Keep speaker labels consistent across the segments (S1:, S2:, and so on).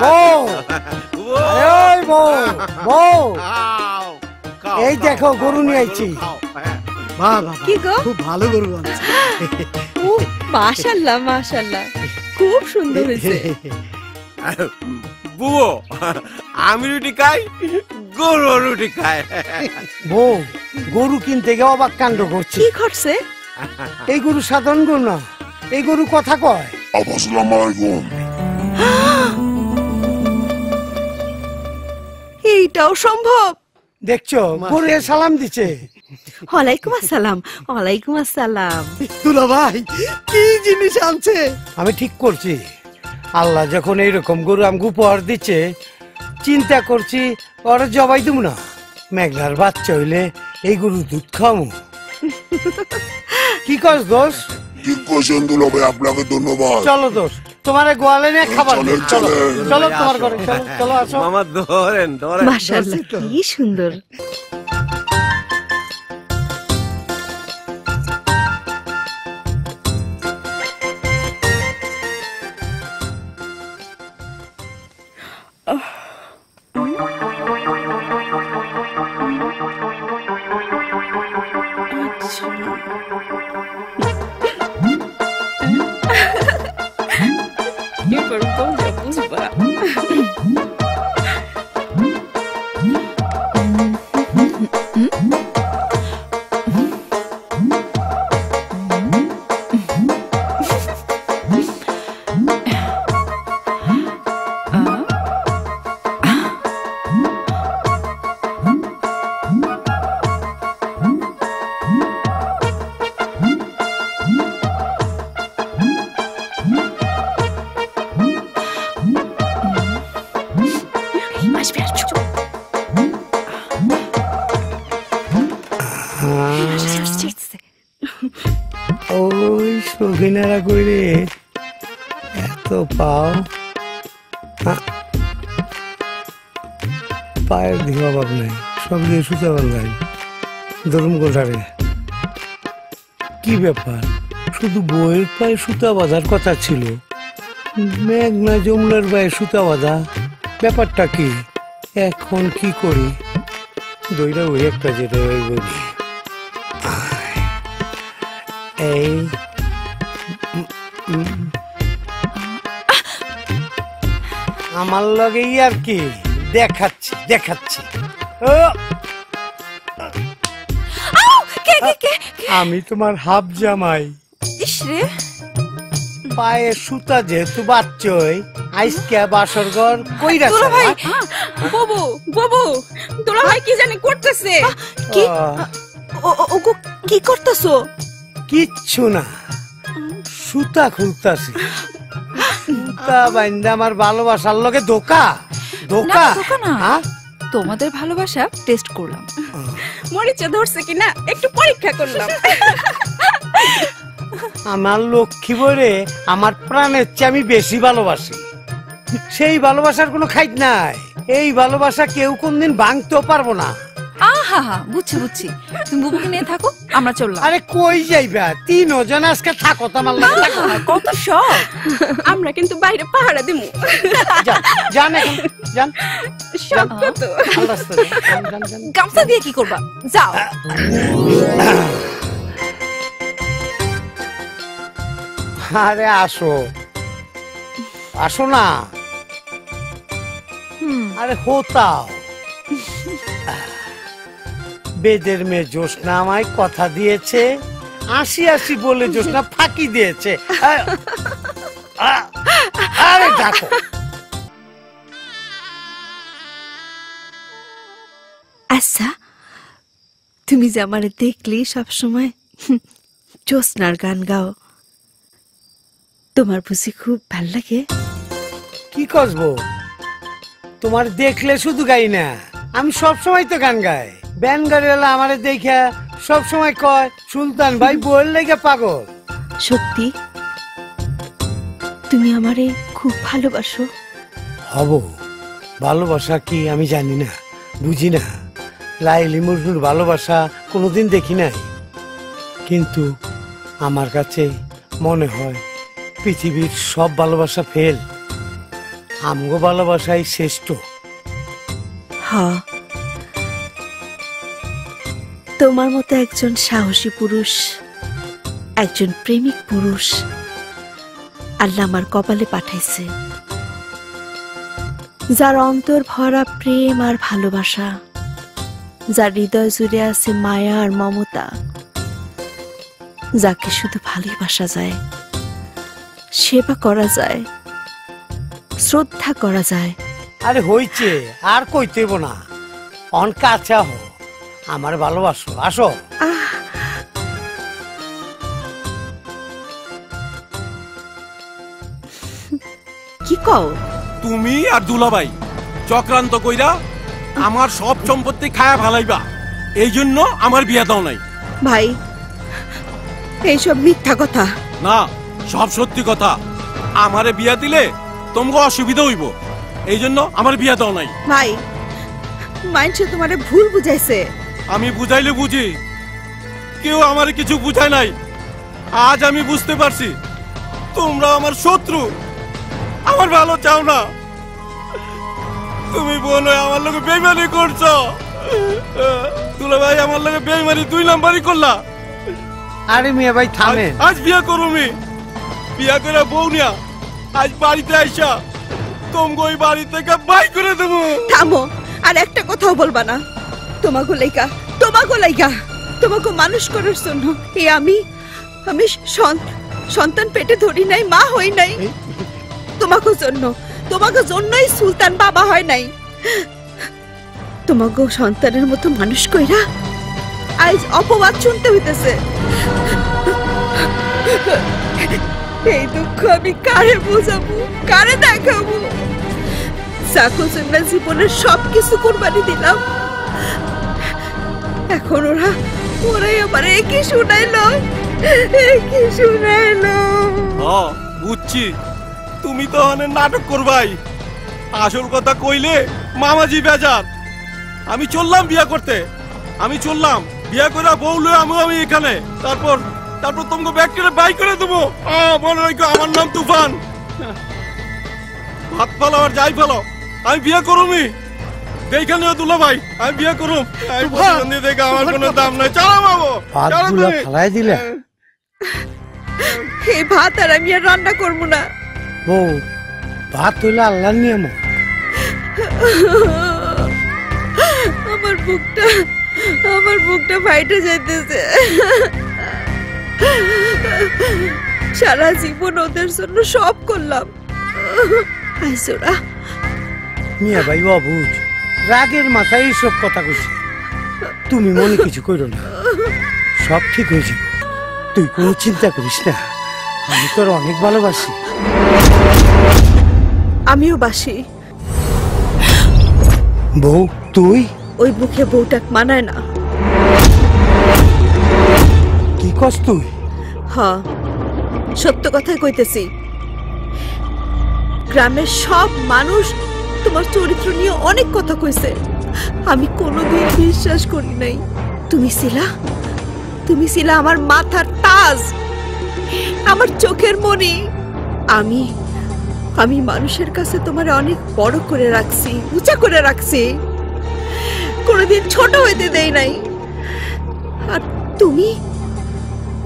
S1: বউ এই বউ বউ এই দেখো গরু নিয়ে আইছি।
S2: কি গো?
S1: খুব ভালো গরু আনছে।
S2: মাশাআল্লাহ মাশাআল্লাহ, খুব সুন্দর হয়েছে।
S3: বুবো আমি রুটি খাই, গরু রুটি খায়।
S1: বউ গরু কিনতে গিয়ে অবাক কাণ্ড করছে।
S2: কি ঘটছে?
S1: এই গরু সাধারণ গরু না, এই গরু কথা কয়।
S4: আসসালামু আলাইকুম।
S2: এইটাও সম্ভব?
S1: দেখছো গরু সালাম দিচ্ছে।
S2: ওয়ালাইকুম আসসালাম। ওয়ালাইকুম আসসালাম।
S1: দুলা ভাই কি জিনিস আনছে? আমি ঠিক করছি, আল্লাহ যখন এইরকম গরু আমাকে উপহার দিচ্ছে, চিন্তা করছি ওরা জবাই দেব না, মেঘনার বাচ্চা হইলে এই গরু দুধ খাওয়াবো। কি কস দোষ?
S4: ঠিক করছেন দুলা ভাই, আপনাকে ধন্যবাদ।
S1: চলো দোষ, তোমার গোয়ালে নিয়ে খাবার দিই। চলো চলো তোমার ঘরে চলো। চলো আসো
S3: মামা, ধরেন ধরেন।
S2: মাশাআল্লাহ কি সুন্দর।
S1: ওই সখিনারা করে এত পাও, পায়ের দিকে অভাব নাই, সব দিয়ে সুতা বান্ধাই ধরুম গোটারে। কি ব্যাপার, শুধু বইয়ের পায়ে সুতা বাঁধার কথা ছিল, মেঘনা জমলার পায়ে সুতা বাঁধা, ব্যাপারটা কি? এখন কি করি? দইটা ওই একটা যেটা ওই বলি এই আমার লগেই আর কি দেখাচ্ছি দেখাচ্ছি। আমি তোমার হাফ জামাই। পায়ে সুতা যেহেতু বাচ্চই, আইসকে বাসর ঘর কইরা
S2: বাবু বাবু দুলা ভাই কি জানি করতেছে। কি ওগো কি করতেছো?
S1: কিচ্ছু না, সুতা খুলতাছি। সুতা বাইন্দা আমার ভালোবাসার লগে ধোকা। ধোকা
S5: না, তোমাদের ভালোবাসা টেস্ট করলাম, মরিচা ধরছে কিনা একটু পরীক্ষা করলাম।
S1: আমার লক্ষ্মী বলে আমার প্রাণের চেয়ে আমি বেশি ভালোবাসি। সেই ভালোবাসার কোনো খাইট নাই, এই ভালোবাসা কেউ কোনদিন ভাঙতেও পারবো না।
S5: আহা বুঝছি বুঝছি, তুমি বুবুকে নিয়ে থাকো, আমরা চললাম।
S1: আরে কই যাইবা? 3 জন আজকে থাকো তো আমার লাগে।
S5: কত শখ।
S2: আমরা কিন্তু বাইরে পাহারা দিমু।
S1: জান এখন জান
S2: সব তো
S5: গামছা দিয়ে কি করবা? যাও।
S1: আরে আসো আসো না। আরে হোতাও, বেদের মেয়ে জোসনা আমায় কথা দিয়েছে, 80 বলে জোসনা ফাঁকি দিয়েছে। আরে দেখো
S2: আচ্ছা, তুমি যে আমারে দেখলি সবসময় জোসনার গান গাও, তোমার বুঝি খুব ভাল লাগে?
S1: কি করবো, তোমার দেখলে শুধু গাই না, আমি সব সময় তো গান গাই। ব্যান গাড়িওয়ালা আমারে দেখে সব সময় কয় সুলতান ভাই বইয়ের লেগে পাগল।
S2: সত্যি তুমি আমারে খুব ভালোবাসো?
S1: হব, ভালোবাসা কি আমি জানি না, বুঝি না। লাইলি মজনুর ভালোবাসা কোনোদিন দেখি নাই, কিন্তু আমার কাছে মনে হয় পৃথিবীর সব ভালোবাসা ফেল। আমগো ভালোবাসাই শ্রেষ্ঠ।
S6: হ্যাঁ, তোমার মতো একজন সাহসী পুরুষ, একজন প্রেমিক পুরুষ আল্লাহ আমার কপালে পাঠাইছে, যার অন্তর ভরা প্রেম আর ভালোবাসা, যার হৃদয় জুড়ে আছে মায়া আর মমতা, যাকে শুধু ভালোবাসা যায়, সেবা করা যায়, শ্রদ্ধা করা যায়।
S1: আরে হইছে, আর কইতেব না, অন কাছে হো, আমার ভালোবাসো, আসো।
S6: কি কও?
S3: তুমি আর দুলাভাই চক্রান্ত কইরা আমার সব সম্পত্তি খায়া ভালাইবা, এই জন্য আমার বিয়া দাও নাই।
S6: ভাই, এইসব মিথ্যা কথা।
S3: না, সব সত্যি কথা। আমারে বিয়া দিলে তোমাকে অসুবিধা হইব, এই জন্য আমার বিয়া দাও নাই।
S6: ভাই, মাইনছে তোমারে ভুল বুঝাইছে।
S3: আমি বুঝাইলে বুঝি, কেউ আমারে কিছু বুঝায় নাই। আজ আমি বুঝতে পারছি তোমরা আমার শত্রু, আমার ভালো চাও না। তুমি বোন হয়ে আমার লোকে বেইমানি করছো। দুলাভাই আমার লোকে বেইমানি 2 নাম্বারই করলা।
S1: আরে মিয়া ভাই থামেন।
S3: আজ বিয়া করুমি, বিয়া করে বউ নিয়া আজ বাড়িতে আইসা তোমাকে ওই বাড়ি থেকে বাই করে দেবো।
S6: থামো, আর একটা কথাও বলবা না। তোমাকে লাইগা তোমাকে মানুষ করার জন্য আমি সন্তান পেটে ধরি নাই, মা হই নাই। তোমাকে জন্যই সুলতান বাবা হয় নাই। তোমাকে সন্তানের মতো মানুষ কইরা আজ অপবাদ শুনতে হইতেছে। এই দুঃখ আমি কারে বোঝাবো, কারে দেখাবো? চাকু জন্য জীবনের সবকিছু কুরবানি দিলাম, এখন ওরাই আমার একই শুনাইলো।
S3: বুঝছি, তুমি তো অনেক নাটক করবাই। আসল কথা কইলে মামাজি বেজার। আমি চললাম বিয়া করতে, বিয়া করে বউ লয়ে আমি এখানে। তারপর তোমাকে ব্যাগ করে বাই করে দেবো। মনে রাখো, আমার নাম তুফান। ভাত ফালো আর যাই ফালো, আমি বিয়া করুমি। দেখেনিও দুলা ভাই, আমি বিয়া করুম। আমি প্রতিবন্ধী দেখে আমার কোনো দাম নাই। চালা বাবু,
S1: ফালাই দিলে।
S6: এই ভাত আর আমি আর রান্না করবো না।
S1: বউ, ভাত হইলে আল্লাহর নিয়ম।
S6: আমার বুকটা ফাইটে যাইতেছে। সারা জীবন ওদের জন্য সব করলাম। আইসোরা
S1: মিয়া ভাই অবুঝ, রাগের মাথায় এইসব কথা কইছি। তুমি মনে কিছু করো না, সব ঠিক হয়ে যাবে। তুই কোনো চিন্তা করিস না, আমি তোর অনেক ভালোবাসি।
S6: আমিও বাসি।
S1: বউ, তুই
S6: ওই মুখে বউটাক মানায় না।
S1: কি কস তুই?
S6: হ্যাঁ, সত্য কথাই কইতেছি। গ্রামের সব মানুষ তোমার চরিত্র নিয়ে অনেক কথা কইছে, আমি কোনোদিন বিশ্বাস করি নাই। তুমি ছিলা আমার মাথার তাজ, আমার চোখের মণি। আমি মানুষের কাছে তোমার অনেক বড় করে রাখছি, উঁচা করে রাখছি, কোনোদিন ছোট হইতে দেই নাই। আর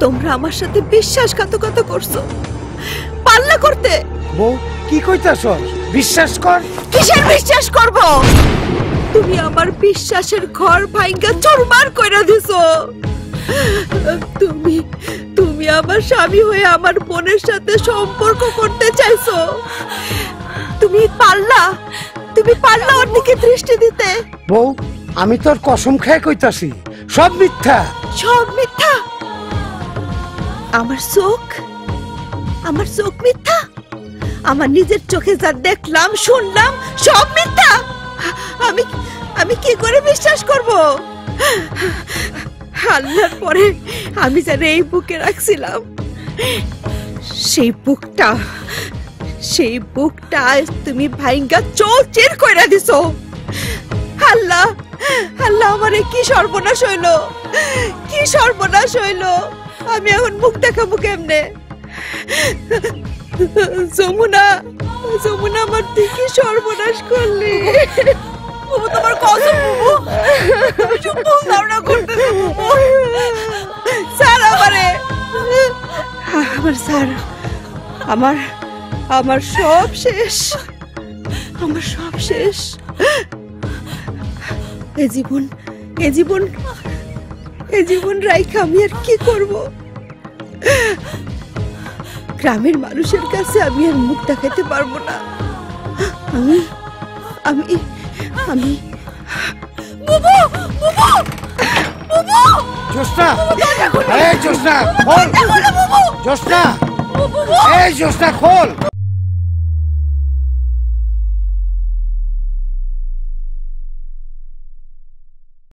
S6: তোমরা আমার সাথে বিশ্বাসঘাতকতা করছো, পাল্লা করতে।
S1: বউ, কি কইতাছ? বিশ্বাস কর।
S6: কিসের বিশ্বাস করব? তুমি আমার বিশ্বাসের ঘর ভাঙ্গা চুরমার কইরা দিছো। তুমি আমার স্বামী হয়ে আমার বোনের সাথে সম্পর্ক করতে চাইছো। তুমি পারলা ওর দিকে দৃষ্টি দিতে।
S1: বউ, আমি তোর কসম খেয়ে কইতাছি, সব মিথ্যা।
S6: সব মিথ্যা? আমার চোখ মিথ্যা? আমার নিজের চোখে যা দেখলাম, শুনলাম, সব মিথ্যা? আমি কি করে বিশ্বাস করব? আল্লাহর পরে আমি যারা এই বুকে রাখছিলাম, সেই বুকটা আজ তুমি ভাইঙ্গা চৌচির কইরা দিছো। আল্লাহ আমারে কি সর্বনাশ হইলো, আমি এখন মুখ দেখাবো কেমনে? যমুনা আমার তুই কি সর্বনাশ করলি?
S2: বুবু তোমার কসম বুবু, তুমি সব ভুল ধারণা করতেছো বুবু। স্যার আমারে,
S6: আমার স্যার, আমার সব শেষ, আমার সব শেষ। এ জীবন রাইখা আমি আর কি করব? গ্রামের মানুষের কাছে আমি আর মুখ দেখাতে পারবো না। আমি আমি আমি
S2: বুবু বুবু বুবু,
S1: জোসনা, এই জোসনা খোল, জোসনা, এই জোসনা খোল।